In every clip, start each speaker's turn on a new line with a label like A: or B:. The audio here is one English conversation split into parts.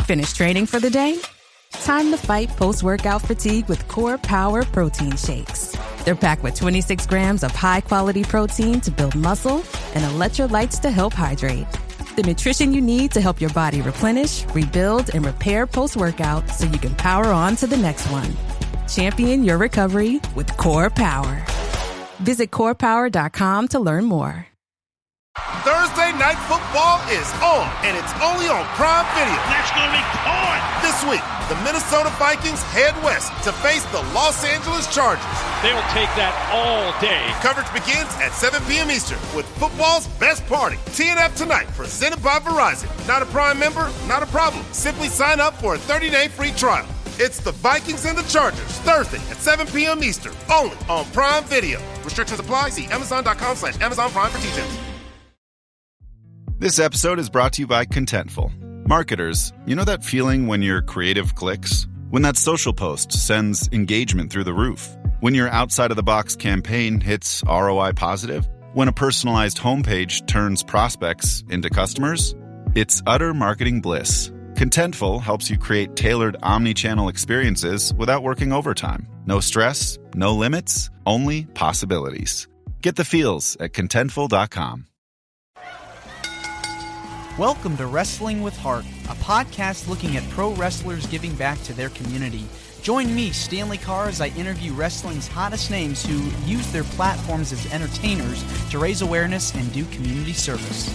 A: Finish training for the day? Time to fight post-workout fatigue with Core Power Protein Shakes. They're packed with 26 grams of high-quality protein to build muscle and electrolytes to help hydrate. The nutrition you need to help your body replenish, rebuild, and repair post-workout so you can power on to the next one. Champion your recovery with Core Power. Visit corepower.com to learn more.
B: Thursday Night Football is on, and it's only on Prime Video.
C: That's going to be caught.
B: This week, the Minnesota Vikings head west to face the Los Angeles Chargers.
C: They'll take that all day.
B: Coverage begins at 7 p.m. Eastern with football's best party. TNF Tonight, presented by Verizon. Not a Prime member? Not a problem. Simply sign up for a 30-day free trial. It's the Vikings and the Chargers, Thursday at 7 p.m. Eastern, only on Prime Video. Restrictions apply. See Amazon.com/Amazon Prime for details.
D: This episode is brought to you by Contentful. Marketers, you know that feeling when your creative clicks? When that social post sends engagement through the roof? When your outside-of-the-box campaign hits ROI positive? When a personalized homepage turns prospects into customers? It's utter marketing bliss. Contentful helps you create tailored omni-channel experiences without working overtime. No stress, no limits, only possibilities. Get the feels at Contentful.com.
E: Welcome to Wrestling with Heart, a podcast looking at pro wrestlers giving back to their community. Join me, Stanley Carr, as I interview wrestling's hottest names who use their platforms as entertainers to raise awareness and do community service.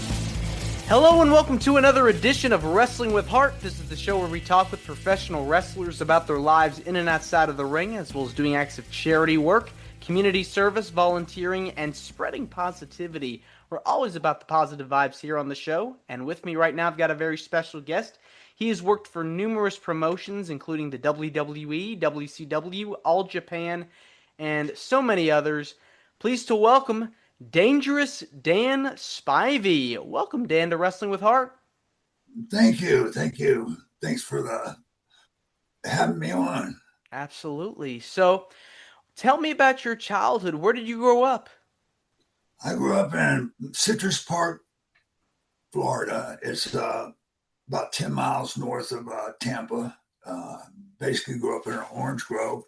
E: Hello and welcome to another edition of Wrestling with Heart. This is the show where we talk with professional wrestlers about their lives in and outside of the ring, as well as doing acts of charity work, community service, volunteering, and spreading positivity. We're always about the positive vibes here on the show, and with me right now I've got a very special guest. He has worked for numerous promotions, including the WWE, WCW, All Japan, and so many others. Pleased to welcome Dangerous Dan Spivey. Welcome, Dan, to Wrestling with Heart.
F: Thank you. Thanks for having me on.
E: Absolutely. So, tell me about your childhood. Where did you grow up?
F: I grew up in Citrus Park, Florida. It's about 10 miles north of Tampa. Basically grew up in an orange grove.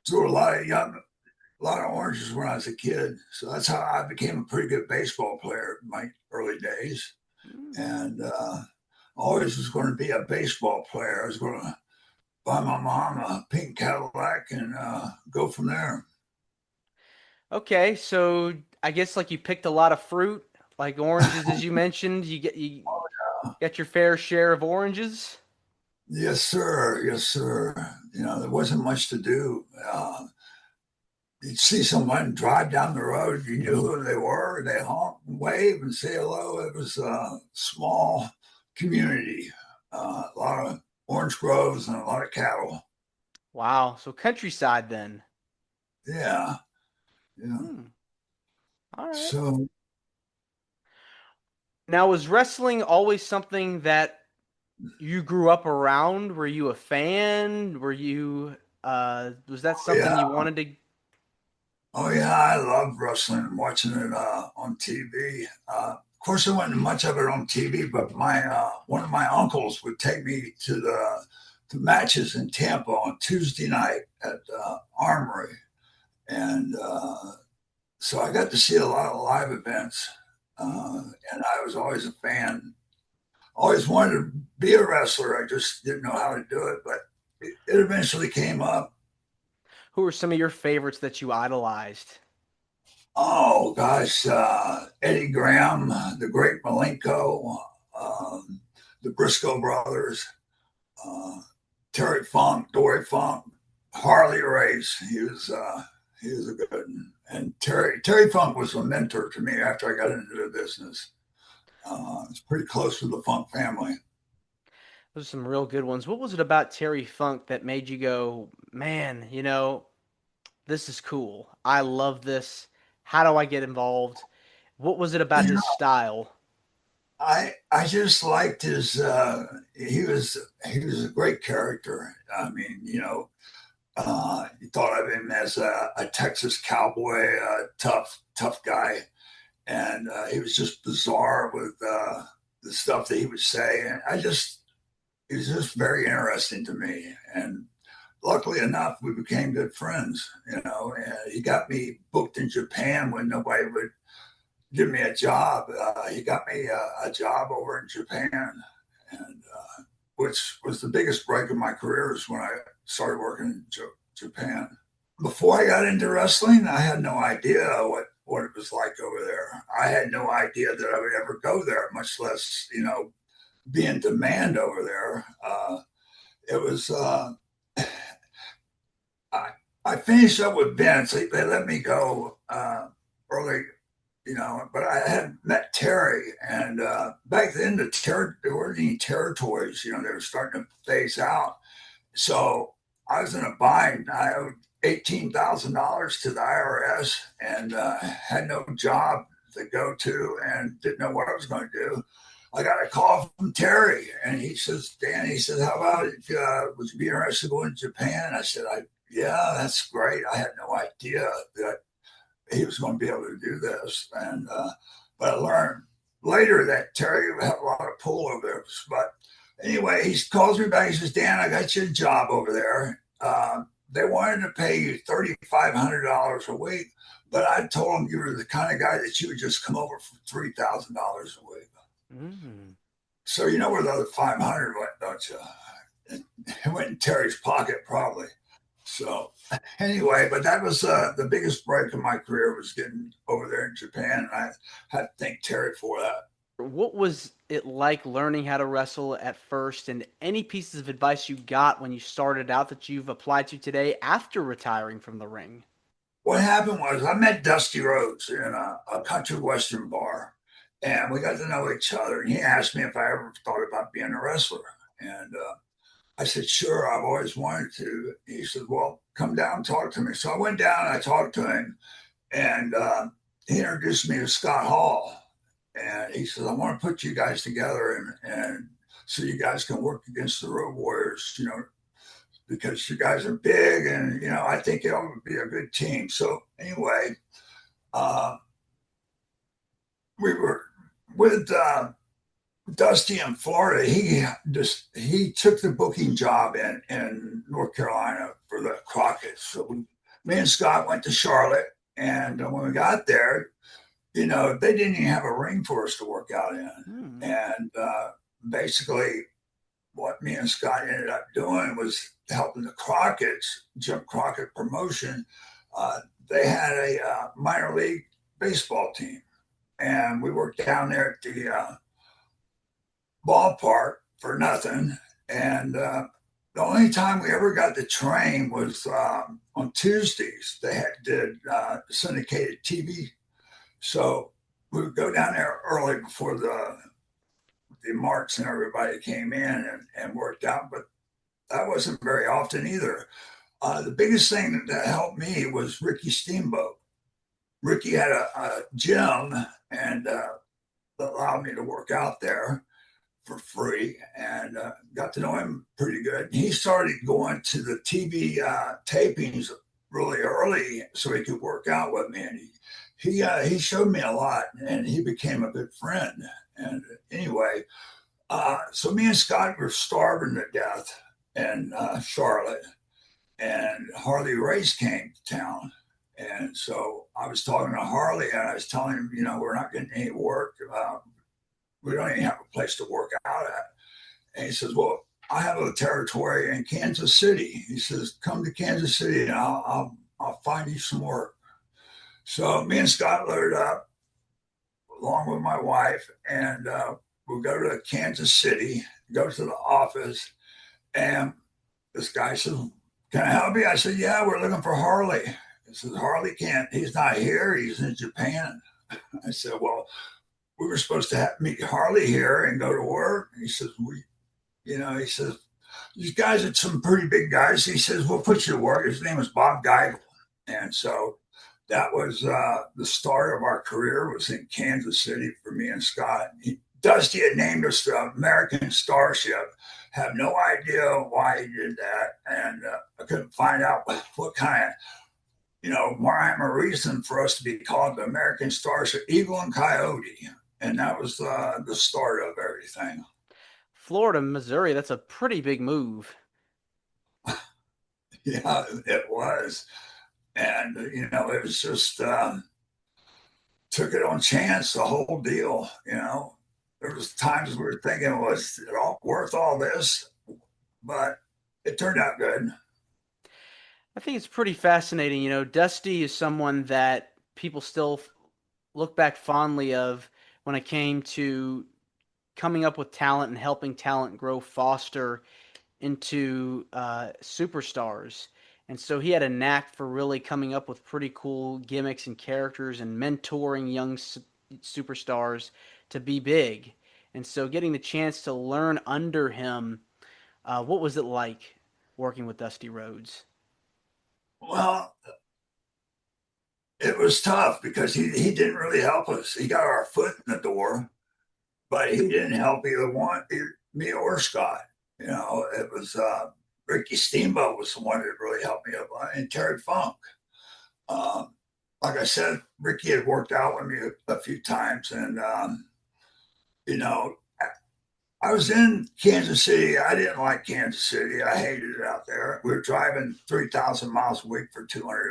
F: Threw a lot of oranges when I was a kid. So that's how I became a pretty good baseball player in my early days. And always was going to be a baseball player. I was going to buy my mom a pink Cadillac and go from there.
E: Okay, so I guess like you picked a lot of fruit, like oranges, as you mentioned. You get your fair share of oranges.
F: Yes, sir. You know, there wasn't much to do. You'd see someone drive down the road, you knew who they were. They honk and wave and say hello. It was a small community, a lot of orange groves and a lot of cattle.
E: Wow, so countryside then.
F: Yeah.
E: All right.
F: So
E: now, was wrestling always something that you grew up around? Were you a fan? Were you was that something you wanted to?
F: Oh yeah, I loved wrestling and watching it on TV. Of course, there wasn't much of it on TV, but my one of my uncles would take me to the matches in Tampa on Tuesday night at Armory. And so I got to see a lot of live events, and I was always a fan. Always wanted to be a wrestler. I just didn't know how to do it, but it eventually came up.
E: Who were some of your favorites that you idolized?
F: Oh, gosh, Eddie Graham, the Great Malenko, the Briscoe brothers, Terry Funk, Dory Funk, Harley Race. He was a good one. And Terry Funk was a mentor to me after I got into the business. It's pretty close to the Funk family.
E: Those are some real good ones. What was it about Terry Funk that made you go, man, this is cool. I love this. How do I get involved? What was it about his style?
F: I just liked his. He was a great character. I mean, you thought of him as a Texas cowboy, a tough guy, and he was just bizarre with the stuff that he would say. And it was just very interesting to me. And luckily enough, we became good friends, and he got me booked in Japan when nobody would give me a job. He got me a job over in Japan, and which was the biggest break of my career is when I started working in Japan. Before I got into wrestling, I had no idea what it was like over there. I had no idea that I would ever go there, much less, be in demand over there. It was, I finished up with Vince. They let me go early, but I had met Terry. And back then, there weren't any territories, they were starting to phase out. So I was in a bind. I owed $18,000 to the IRS and had no job to go to and didn't know what I was going to do. I got a call from Terry, and he says, Dan, how about it? Would you be interested in going to Japan? I said, yeah, that's great. I had no idea that he was going to be able to do this. And but I learned later that Terry had a lot of pull over there. But anyway, he calls me back. He says, Dan, I got you a job over there. They wanted to pay you $3,500 a week, but I told them you were the kind of guy that you would just come over for $3,000 a week. Mm-hmm. So you know where the other 500 went, don't you? It went in Terry's pocket, probably. So anyway, but that was the biggest break in my career was getting over there in Japan. I had to thank Terry for that.
E: What was it like learning how to wrestle at first, and any pieces of advice you got when you started out that you've applied to today after retiring from the ring?
F: What happened was I met Dusty Rhodes in a country western bar, and we got to know each other. And he asked me if I ever thought about being a wrestler. And I said, sure, I've always wanted to. He said, well, come down and talk to me. So I went down and I talked to him, and he introduced me to Scott Hall. And he says, I want to put you guys together and so you guys can work against the Road Warriors, because you guys are big and, I think it would be a good team. So anyway, we were with Dusty in Florida. He took the booking job in North Carolina for the Crockett's. So me and Scott went to Charlotte, and when we got there, they didn't even have a ring for us to work out in. And basically what me and Scott ended up doing was helping the Crockett's, Jim Crockett promotion. They had a minor league baseball team, and we worked down there at the ballpark for nothing. And the only time we ever got to train was on Tuesdays. They did syndicated TV. So we would go down there early before the marks and everybody came in and worked out, but that wasn't very often either. The biggest thing that helped me was Ricky Steamboat. Ricky had a gym and allowed me to work out there for free, and got to know him pretty good. He started going to the TV tapings really early so he could work out with me, and he showed me a lot, and he became a good friend. And anyway, so me and Scott were starving to death in Charlotte, and Harley Race came to town. And so I was talking to Harley, and I was telling him, we're not getting any work. We don't even have a place to work out at. And he says, well, I have a territory in Kansas City. He says, come to Kansas City and I'll find you some work. So me and Scott loaded up along with my wife, and we'll go to Kansas City, go to the office, and this guy says, can I help you? I said, yeah, we're looking for Harley. He says, Harley he's not here, he's in Japan. I said, well, we were supposed to meet Harley here and go to work. He says, he says, these guys are some pretty big guys. He says, we'll put you to work. His name was Bob Geigel. And so that was the start of our career, was in Kansas City for me and Scott. Dusty had named us the American Starship. Have no idea why he did that. And I couldn't find out what kind of, rhyme or reason for us to be called the American Starship, Eagle and Coyote. and that was the start of everything.
E: Florida, Missouri, that's a pretty big move.
F: Yeah, it was, and it was just took it on chance, the whole deal. There was times we were thinking, was it all worth all this? But it turned out good.
E: I think it's pretty fascinating. Dusty is someone that people still look back fondly of when it came to coming up with talent and helping talent grow foster into superstars. And so he had a knack for really coming up with pretty cool gimmicks and characters and mentoring young superstars to be big. And so getting the chance to learn under him, what was it like working with Dusty Rhodes?
F: Well, it was tough because he didn't really help us. He got our foot in the door, but he didn't help either me or Scott. It was Ricky Steamboat was the one that really helped me up, and Terry Funk. Um, like I said, Ricky had worked out with me a few times, and you know, I was in Kansas City. I didn't like Kansas City. I hated it out there. We were driving 3,000 miles a week for $200,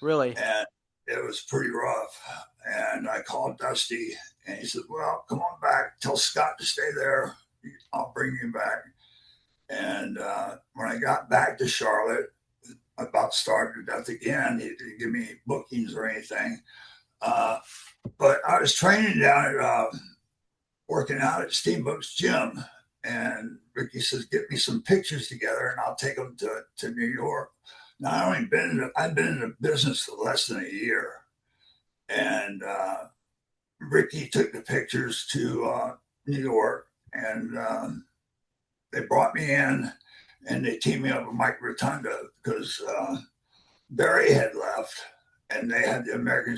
E: Really?
F: and it was pretty rough. And I called Dusty, and he said, "Well, come on back. Tell Scott to stay there. I'll bring you back." And when I got back to Charlotte, about started that again. He didn't give me bookings or anything. Uh, but I was training down at working out at Steamboat's gym. And Ricky says, "Get me some pictures together and I'll take them to New York." Now, I've been in the business for less than a year. And Ricky took the pictures to New York, and they brought me in and they teamed me up with Mike Rotunda because Barry had left and they had the American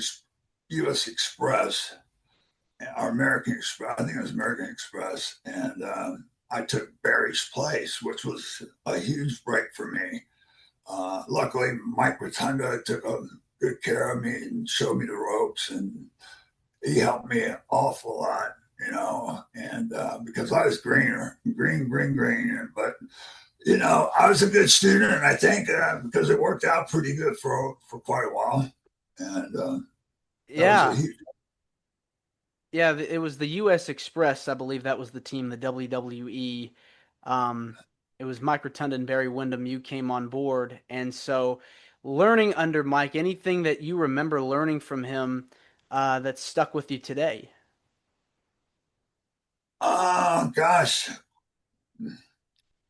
F: U.S. Express or American Express. I think it was American Express. And I took Barry's place, which was a huge break for me. Luckily, Mike Rotunda took good care of me and showed me the ropes, and he helped me an awful lot, and because I was green. But, I was a good student, and I think because it worked out pretty good for quite a while. And that was a
E: Yeah.
F: huge.
E: Yeah, it was the U.S. Express, I believe that was the team, the WWE. Um, it was Mike Rotunda and Barry Windham. You came on board, and so learning under Mike, anything that you remember learning from him that stuck with you today?
F: Oh, gosh.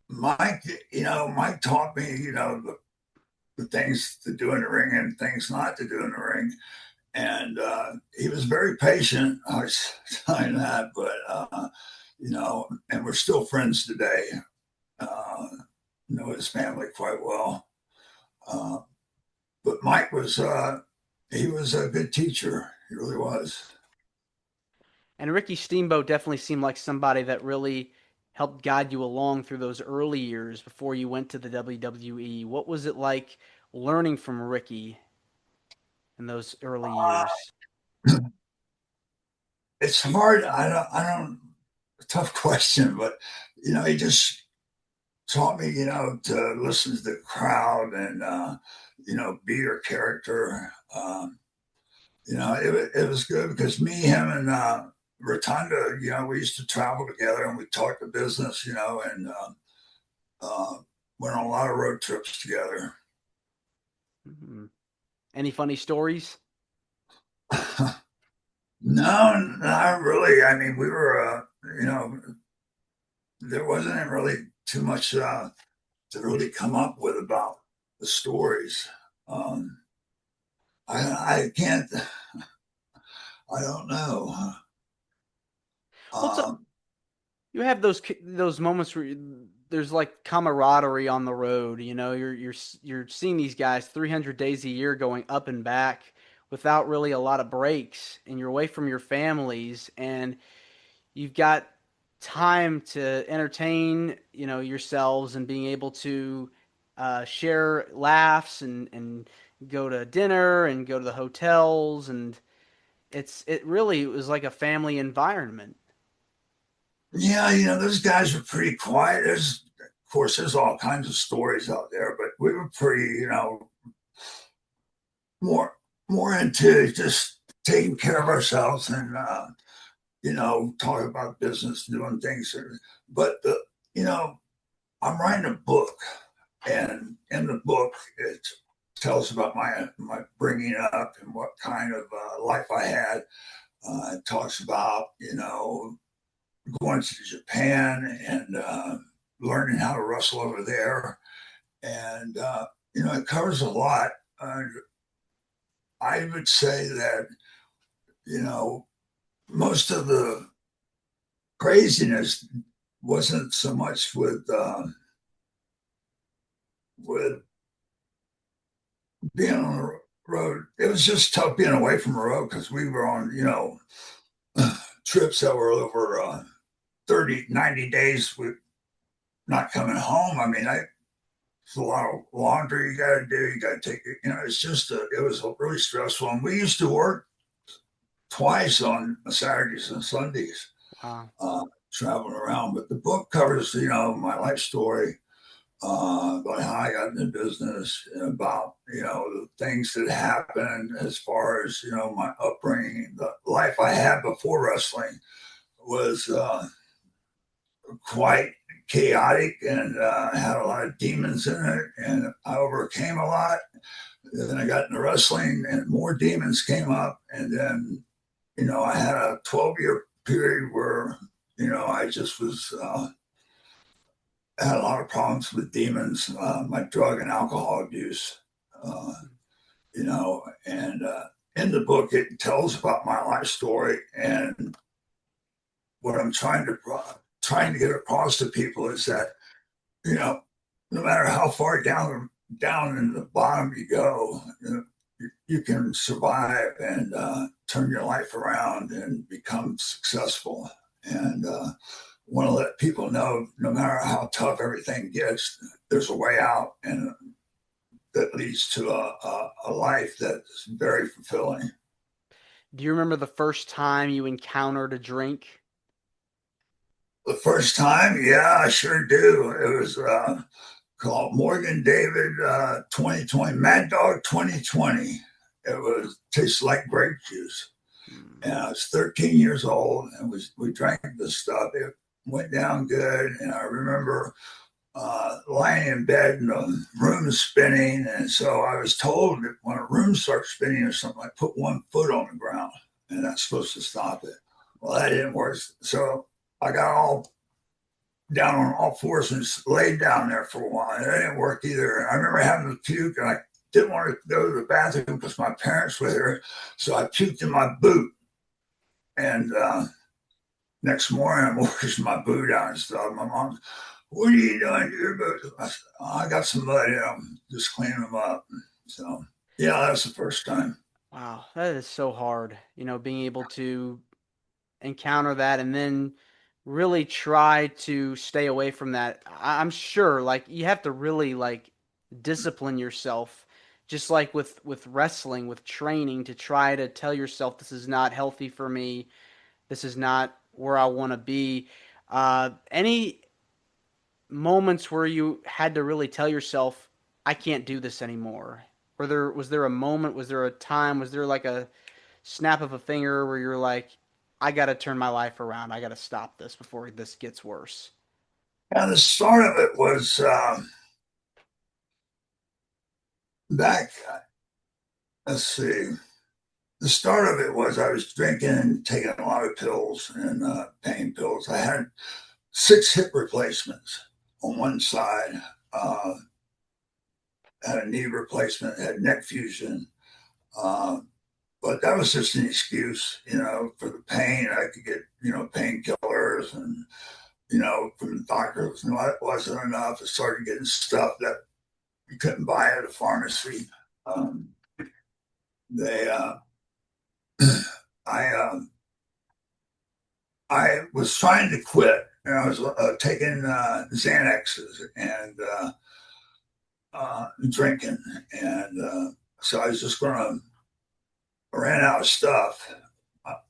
F: Mike, Mike taught me, the things to do in the ring and things not to do in the ring. And he was very patient. I was saying that, but and we're still friends today. Uh, know his family quite well. Uh, but Mike was he was a good teacher. He really was.
E: And Ricky Steamboat definitely seemed like somebody that really helped guide you along through those early years before you went to the WWE. What was it like learning from Ricky in those early years?
F: It's hard. I don't. Tough question, but he just taught me, to listen to the crowd and be your character. It was good because me, him, and Rotunda, we used to travel together and we talked the business, and uh, went on a lot of road trips together.
E: Mhm. Any funny stories?
F: No, not really. I mean, we were, there wasn't really too much to really come up with about the stories. Um, I can't, I don't know.
E: Well, it's
F: Um,
E: you have those moments where there's like camaraderie on the road. You're seeing these guys 300 days a year going up and back without really a lot of breaks, and you're away from your families, and you've got time to entertain yourselves and being able to share laughs and go to dinner and go to the hotels and it really was like a family environment.
F: Yeah, those guys were pretty quiet. Of course, there's all kinds of stories out there, but we were pretty, more more into just taking care of ourselves and talking about business, doing things. But I'm writing a book, and in the book it tells about my bringing up and what kind of life I had. It talks about going to Japan and learning how to wrestle over there, and it covers a lot. I would say that you know most of the craziness wasn't so much with being on the road. It was just tough being away from the road because we were on trips that were over 30, 90 days with not coming home. I mean, it's a lot of laundry you got to do. You got to take it. It was really stressful. And we used to work twice on Saturdays and Sundays,
E: Wow.
F: traveling around. But the book covers, my life story, about how I got in the business, and about, the things that happened as far as, my upbringing. The life I had before wrestling was quite chaotic and had a lot of demons in it, and I overcame a lot. Then I got into wrestling and more demons came up, and then I had a 12-year period where I just was had a lot of problems with demons, my drug and alcohol abuse, uh, and in the book it tells about my life story, and what I'm trying to get across to people is that no matter how far down in the bottom you go, you can survive and turn your life around and become successful. And want to let people know, no matter how tough everything gets, there's a way out, and that leads to a life that's very fulfilling.
E: Do you remember the first time you encountered a drink?
F: The first time, yeah, I sure do. It was called Morgan David 2020, Mad Dog 2020. It was tastes like grape juice.
E: Hmm.
F: And I was 13 years old, and we drank this stuff. It went down good, and I remember lying in bed and the room spinning. And so I was told that when a room starts spinning or something, I put one foot on the ground, and that's supposed to stop it. Well, that didn't work. So I got all down on all fours and laid down there for a while. And it didn't work either. I remember having to puke, and I didn't want to go to the bathroom because my parents were there. So I puked in my boot. And next morning, I'm washing my boot out and stuff. My mom's, "What are you doing to your boot?" I said, "Oh, I got some mud in them, just cleaning them up." So, yeah, that's the first time.
E: Wow, that is so hard. Being able to encounter that and then really try to stay away from that. I'm sure like you have to really like discipline yourself just like with wrestling, with training to try to tell yourself this is not healthy for me. This is not where I want to be. Any moments where you had to really tell yourself I can't do this anymore? Was there a moment, was there a time, was there like a snap of a finger where you're like, I got to turn my life around. I got to stop this before this gets worse.
F: And the start of it was back, let's see, the start of it was I was drinking and taking a lot of pills and pain pills. I had 6 hip replacements on one side, uh, had a knee replacement, had neck fusion. Uh, but that was just an excuse, for the pain. I could get, painkillers, and, from the doctors. No, it wasn't enough. I started getting stuff that you couldn't buy at a pharmacy. Um, they, I, I was trying to quit, and I was taking Xanaxes and drinking, and so I was just going to ran out of stuff,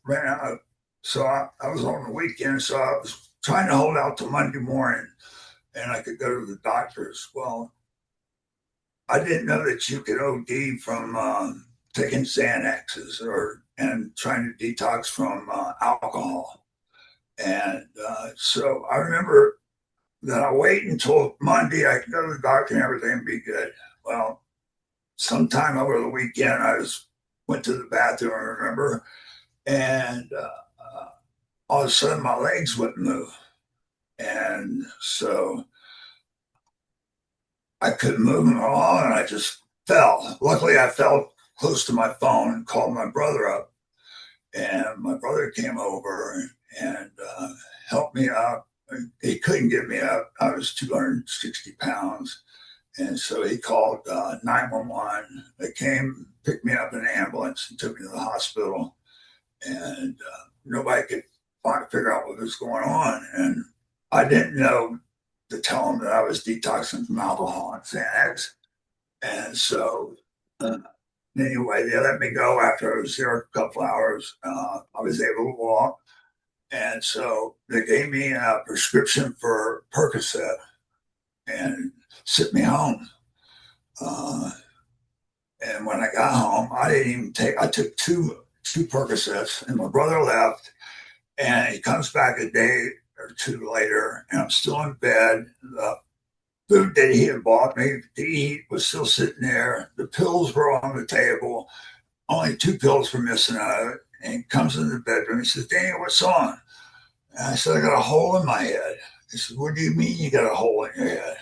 F: ran out. So I was on the weekend, so I was trying to hold out till Monday morning, and I could go to the doctors. Well, I didn't know that you could OD from taking Xanaxes and trying to detox from alcohol. And so I remember that I wait until Monday. I could go to the doctor and everything would be good. Well, sometime over the weekend, went to the bathroom, I remember, and all of a sudden my legs wouldn't move. And so I couldn't move them at all, and I just fell. Luckily, I fell close to my phone and called my brother up, and my brother came over and helped me up. He couldn't get me up. I was 260 pounds. And so he called 911. They came, picked me up in an ambulance and took me to the hospital. And nobody could figure out what was going on. And I didn't know to tell them that I was detoxing from alcohol and Xanax. And so anyway, they let me go after I was there a couple hours. I was able to walk. And so they gave me a prescription for Percocet and sent me home. And when I got home, I took two Percocets, and my brother left, and he comes back a day or two later, and I'm still in bed. The food that he had bought me to eat was still sitting there. The pills were on the table. Only 2 pills were missing out of it. And he comes in the bedroom. He says, "Daniel, what's on?" And I said, "I got a hole in my head." He said, "What do you mean you got a hole in your head?"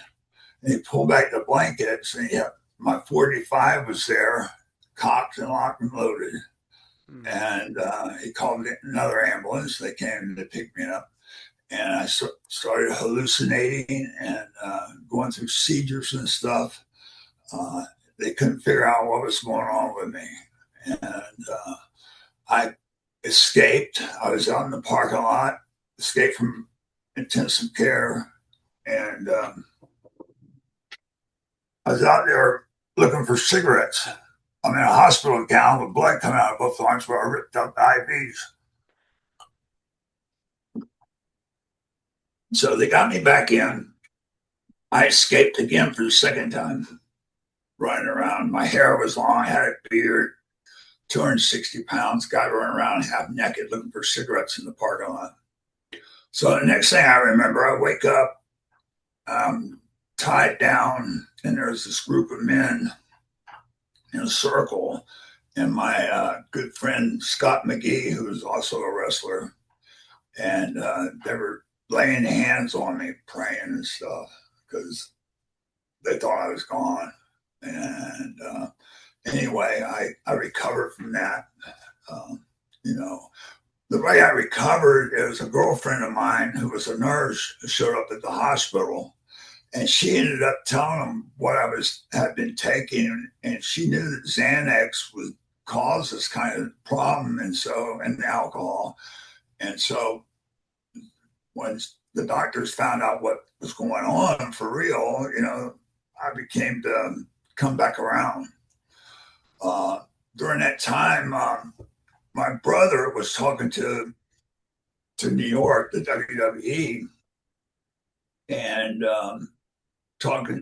F: And he pulled back the blankets, and my 45 was there, cocked and locked and loaded. And he called another ambulance. They came to pick me up. And I started hallucinating and going through seizures and stuff. They couldn't figure out what was going on with me. And I escaped. I was out in the parking lot, escaped from intensive care. And I was out there looking for cigarettes. I'm in a hospital gown with blood coming out of both arms where I ripped out the IVs. So they got me back in. I escaped again for the second time, running around. My hair was long, I had a beard, 260 pounds, guy running around half naked looking for cigarettes in the parking lot. So the next thing I remember, I wake up, tied down, and there's this group of men in a circle, and my good friend Scott McGee, who was also a wrestler, and they were laying hands on me, praying and stuff, because they thought I was gone. And anyway, I recovered from that. The way I recovered, it was a girlfriend of mine who was a nurse who showed up at the hospital. And she ended up telling them what had been taking, and she knew that Xanax would cause this kind of problem, and alcohol. And so when the doctors found out what was going on for real, I became to come back around. During that time, my brother was talking to New York, the WWE, and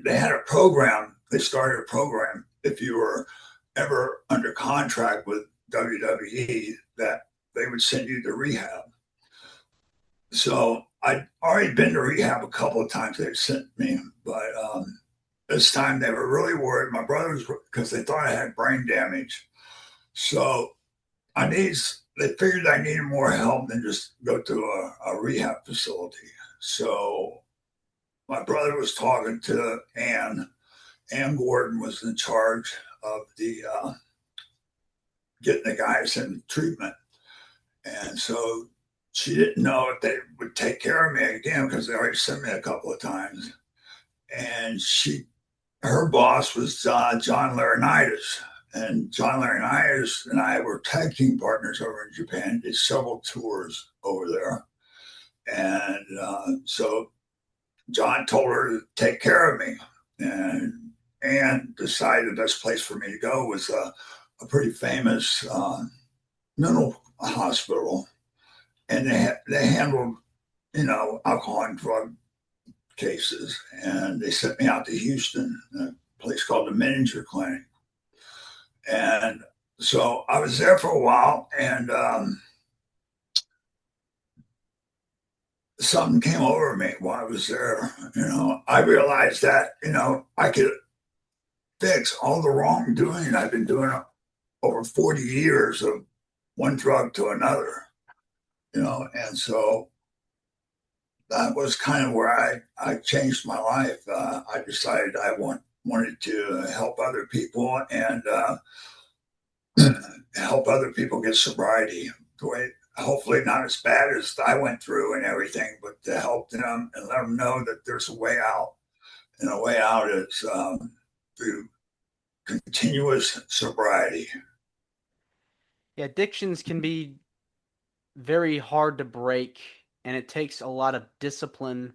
F: they had a program. They started a program. If you were ever under contract with WWE, that they would send you to rehab. So I'd already been to rehab a couple of times. They sent me, but this time they were really worried. My brothers, because they thought I had brain damage. So they figured I needed more help than just go to a rehab facility. So my brother was talking to Ann. Ann Gordon was in charge of the getting the guys in treatment. And so she didn't know if they would take care of me again because they already sent me a couple of times. And her boss was John Laurinaitis. And John Laurinaitis and I were tag team partners over in Japan, did several tours over there. And so John told her to take care of me. And Ann decided the best place for me to go was a pretty famous mental a hospital, and they handled, alcohol and drug cases, and they sent me out to Houston, a place called the Manager Clinic. And so I was there for a while, and something came over me while I was there. I realized that, I could fix all the wrongdoing I've been doing over 40 years of one drug to another, and so that was kind of where I changed my life. I decided I wanted to help other people and help other people get sobriety. The way, hopefully not as bad as I went through and everything, but to help them and let them know that there's a way out. And a way out is through continuous sobriety.
E: Yeah, addictions can be very hard to break, and it takes a lot of discipline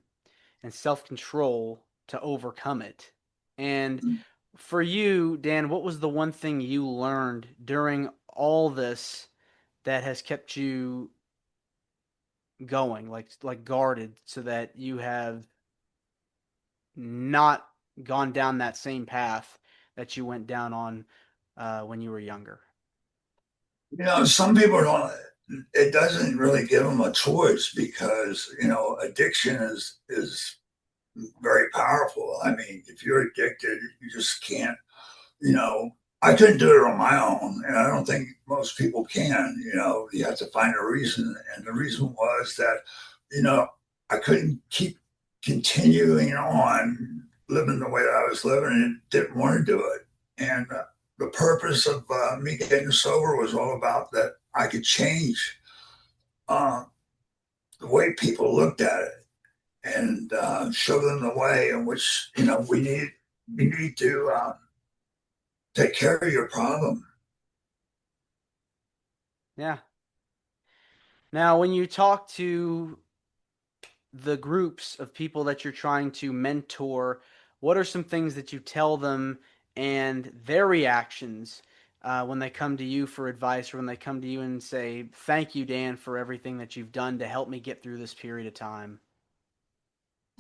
E: and self-control to overcome it. And for you, Dan, what was the one thing you learned during all this that has kept you going, like guarded, so that you have not gone down that same path that you went down on when you were younger?
F: Some people don't. It doesn't really give them a choice because addiction is very powerful. I mean, if you're addicted, you just can't. I couldn't do it on my own, and I don't think most people can. You have to find a reason, and the reason was that I couldn't keep continuing on living the way that I was living, and didn't want to do it. And the purpose of me getting sober was all about that I could change uh, the way people looked at it and show them the way in which we need to take care of your problem.
E: Yeah. Now, when you talk to the groups of people that you're trying to mentor, what are some things that you tell them and their reactions when they come to you for advice, or when they come to you and say, "Thank you, Dan, for everything that you've done to help me get through this period of time"?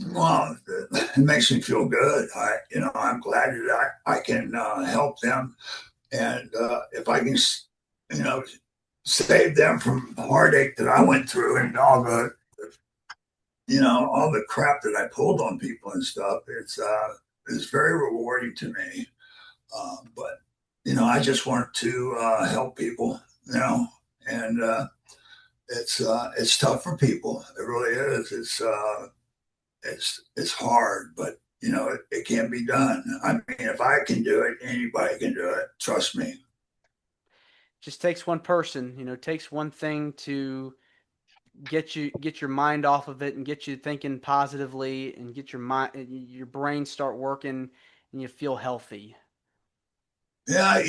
F: Well, it makes me feel good. I'm glad that I can help them, and if I can, save them from the heartache that I went through and all the crap that I pulled on people and stuff. It's very rewarding to me. But I just want to help people. And it's tough for people. It really is. It's hard, but it can be done. I mean, if I can do it, anybody can do it. Trust me.
E: Just takes one person, takes one thing to get your mind off of it and get you thinking positively and get your brain start working and you feel healthy.
F: Yeah,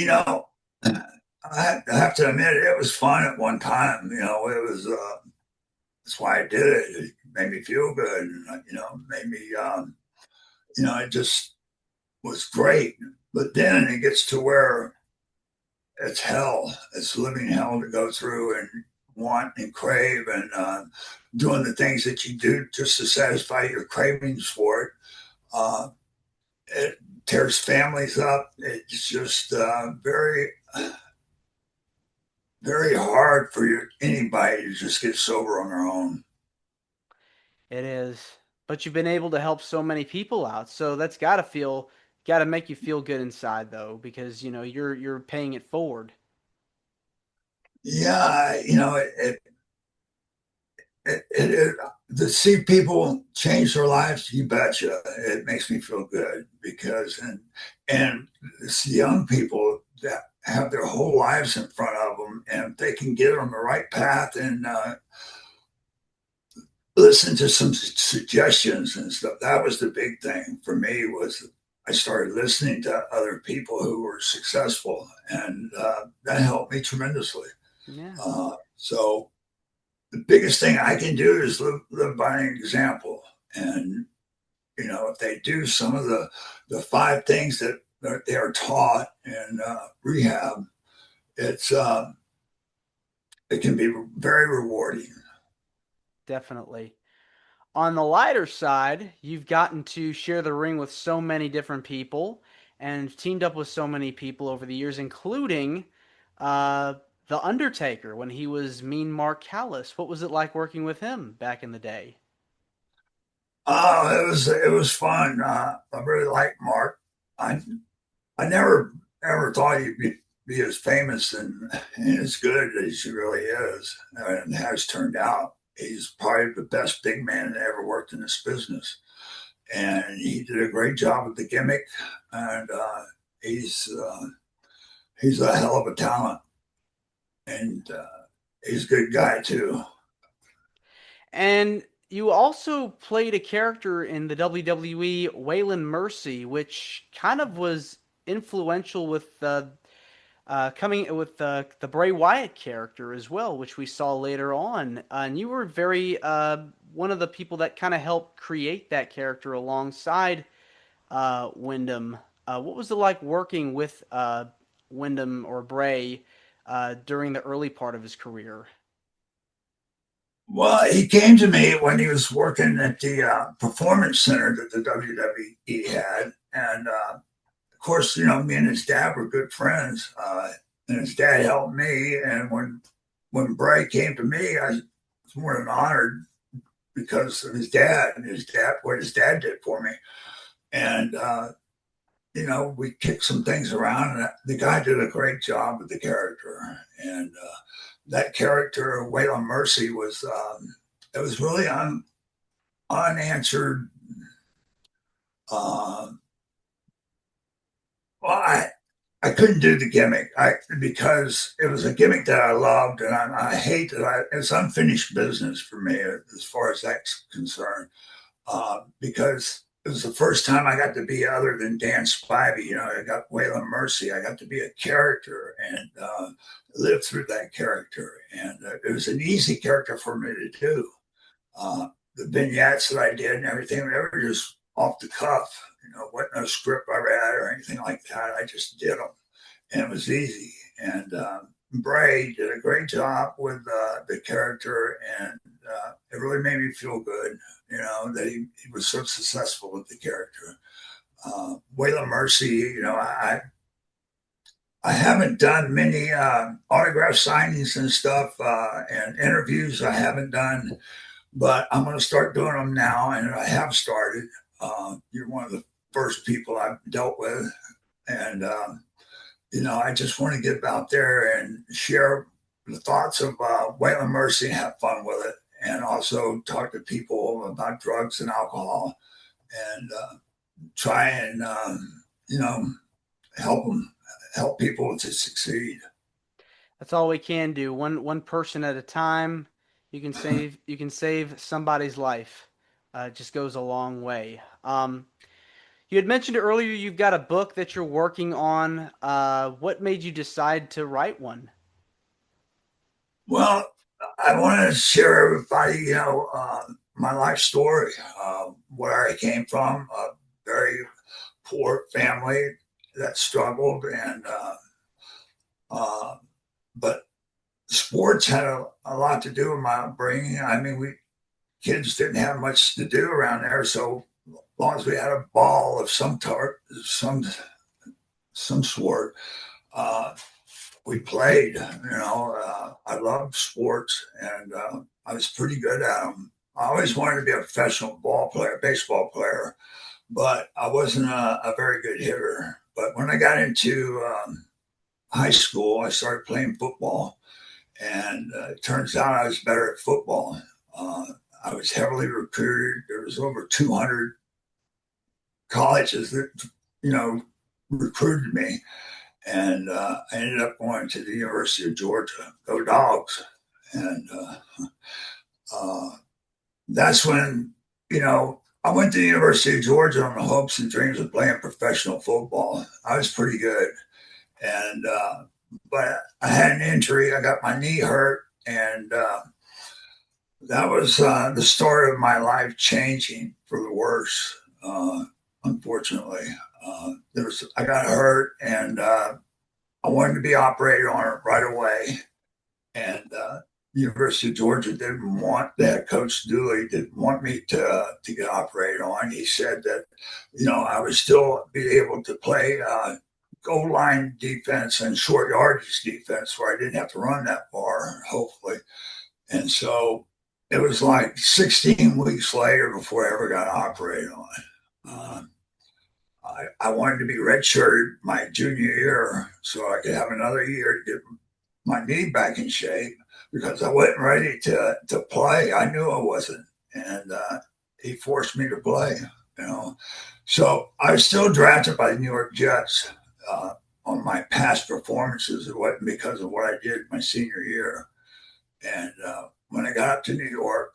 F: I have to admit it was fun at one time. It was. That's why I did it. It made me feel good. And, made me. It just was great. But then it gets to where it's hell. It's living hell to go through and want and crave and doing the things that you do just to satisfy your cravings for it. Uh, it tears families up. It's just very, very hard for anybody to just get sober on their own.
E: It is. But you've been able to help so many people out. So that's got to make you feel good inside though, because you're paying it forward.
F: Yeah, it to see people change their lives, you betcha. It makes me feel good because and it's young people that have their whole lives in front of them, and they can get on the right path and listen to some suggestions and stuff. That was the big thing for me. Was I started listening to other people who were successful, and that helped me tremendously.
E: Yeah.
F: So the biggest thing I can do is live by an example. And, if they do some of the five things that they are taught in rehab, it's it can be very rewarding.
E: Definitely. On the lighter side, you've gotten to share the ring with so many different people and teamed up with so many people over the years, including uh, The Undertaker when he was Mean Mark Callis. What was it like working with him back in the day?
F: It was fun. I really like Mark. I I never thought he'd be as famous and as good as he really is, and has turned out. He's probably the best big man that ever worked in this business, and he did a great job with the gimmick. And he's uh, he's a hell of a talent, and he's a good guy too.
E: And you also played a character in the WWE Waylon Mercy, which kind of was influential with coming with the Bray Wyatt character as well, which we saw later on. And you were very one of the people that kind of helped create that character alongside Wyndham. What was it like working with Wyndham or Bray during the early part of his career?
F: Well, he came to me when he was working at the performance center that the WWE had, and of course, me and his dad were good friends, and his dad helped me. And when Bray came to me, I was more than honored because of his dad and what his dad did for me. And we kicked some things around, and the guy did a great job with the character. And that character, Waylon Mercy, was it was really unanswered. Uh, well, I couldn't do the gimmick because it was a gimmick that I loved, and I hate that it's unfinished business for me as far as that's concerned. Because it was the first time I got to be other than Dan Spivey. I got Waylon Mercy. I got to be a character and live through that character, and it was an easy character for me to do. The vignettes that I did and everything, they were just off the cuff. Wasn't no script I read or anything like that. I just did them, and it was easy. And Bray did a great job with the character, and it really made me feel good, that he was so successful with the character. Waylon Mercy, I haven't done many autograph signings and stuff and interviews. I haven't done, but I'm going to start doing them now, and I have started. You're one of the first people I've dealt with, and I just want to get out there and share the thoughts of Waylon Mercy and have fun with it, and also talk to people about drugs and alcohol, and try and help them, help people to succeed.
E: That's all we can do. One person at a time. You can save somebody's life. It just goes a long way. You had mentioned earlier you've got a book that you're working on. What made you decide to write one?
F: Well, I want to share everybody, my life story, where I came from, a very poor family that struggled, and uh, but sports had a lot to do with my upbringing. I mean, we kids didn't have much to do around there, so as long as we had a ball of some sort, uh, we played. I loved sports, and I was pretty good at them. I always wanted to be a professional ball player, baseball player, but I wasn't a very good hitter. But when I got into high school, I started playing football, and it turns out I was better at football. Uh, I was heavily recruited. There was over 200 colleges that you know recruited me, and I ended up going to the University of Georgia. Go Dogs! And uh, that's when I went to the University of Georgia on the hopes and dreams of playing professional football. I was pretty good, and but I had an injury. I got my knee hurt, and that was the story of my life changing for the worse. Unfortunately, I got hurt, and I wanted to be operated on it right away. And University of Georgia didn't want that. Coach Dooley didn't want me to get operated on. He said that, I would still be able to play goal line defense and short yardage defense where I didn't have to run that far, hopefully. And so it was like 16 weeks later before I ever got operated on. I wanted to be redshirted my junior year so I could have another year to get my knee back in shape because I wasn't ready to play. I knew I wasn't. And he forced me to play, So I was still drafted by the New York Jets on my past performances. It wasn't because of what I did my senior year. And when I got up to New York,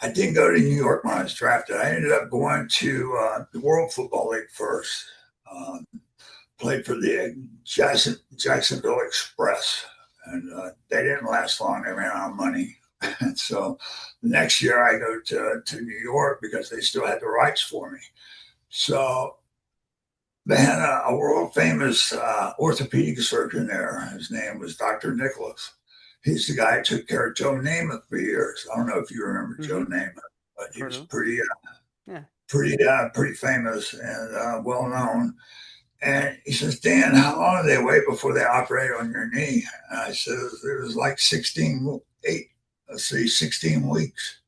F: I didn't go to New York when I was drafted. I ended up going to the World Football League first. Played for the Jacksonville Express, and they didn't last long. They ran out of money. And so the next year I go to New York because they still had the rights for me. So they had a world-famous orthopedic surgeon there. His name was Dr. Nicholas. He's the guy who took care of Joe Namath for years. I don't know if you remember Joe Namath, but he was pretty famous and well-known. And he says, Dan, how long do they wait before they operate on your knee? And I said, it was like 16 weeks.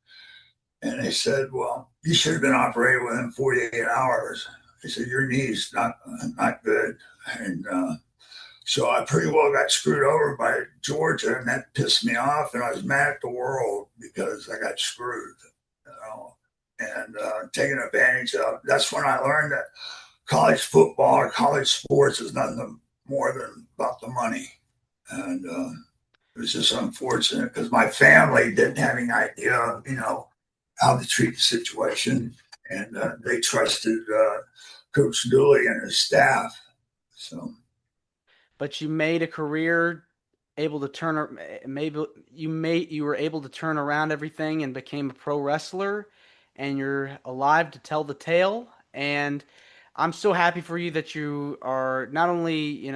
F: And they said, well, you should have been operated within 48 hours. He said, your knee's not good. And so I pretty well got screwed over by Georgia, and that pissed me off. And I was mad at the world because I got screwed, and taken advantage of. That's when I learned that college football or college sports is nothing more than about the money. And it was just unfortunate because my family didn't have any idea, how to treat the situation. And they trusted Coach Dooley and his staff. So.
E: But you made a career, you were able to turn around everything and became a pro wrestler, and you're alive to tell the tale. And I'm so happy for you that you are not only,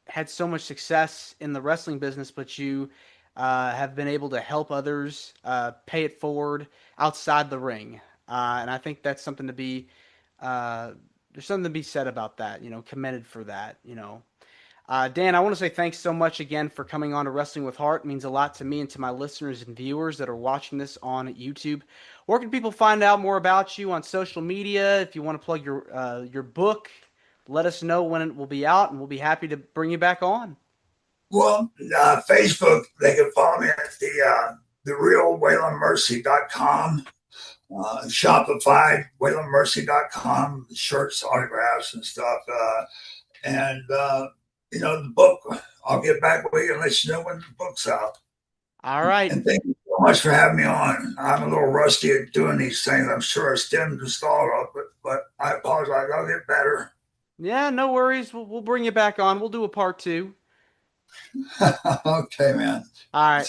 E: had so much success in the wrestling business, but you have been able to help others pay it forward outside the ring. And I think that's something to be, there's something to be said about that, commended for that, Dan, I want to say thanks so much again for coming on to Wrestling with Heart. It means a lot to me and to my listeners and viewers that are watching this on YouTube. Where can people find out more about you on social media? If you want to plug your book, let us know when it will be out, and we'll be happy to bring you back on.
F: Well, Facebook, they can follow me at the real WaylandMercy.com. Shopify, WaylandMercy.com, shirts, autographs, and stuff. The book, I'll get back with you and let you know when the book's out.
E: All right.
F: And thank you so much for having me on. I'm a little rusty at doing these things. I'm sure I stemmed the stall up, but I apologize. I'll get better.
E: Yeah, no worries. We'll bring you back on. We'll do a part 2.
F: Okay, man.
E: All right.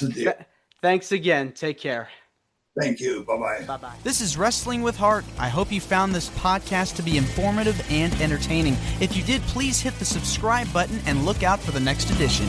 E: Thanks again. Take care.
F: Thank you. Bye-bye.
E: Bye-bye. This is Wrestling with Heart. I hope you found this podcast to be informative and entertaining. If you did, please hit the subscribe button and look out for the next edition.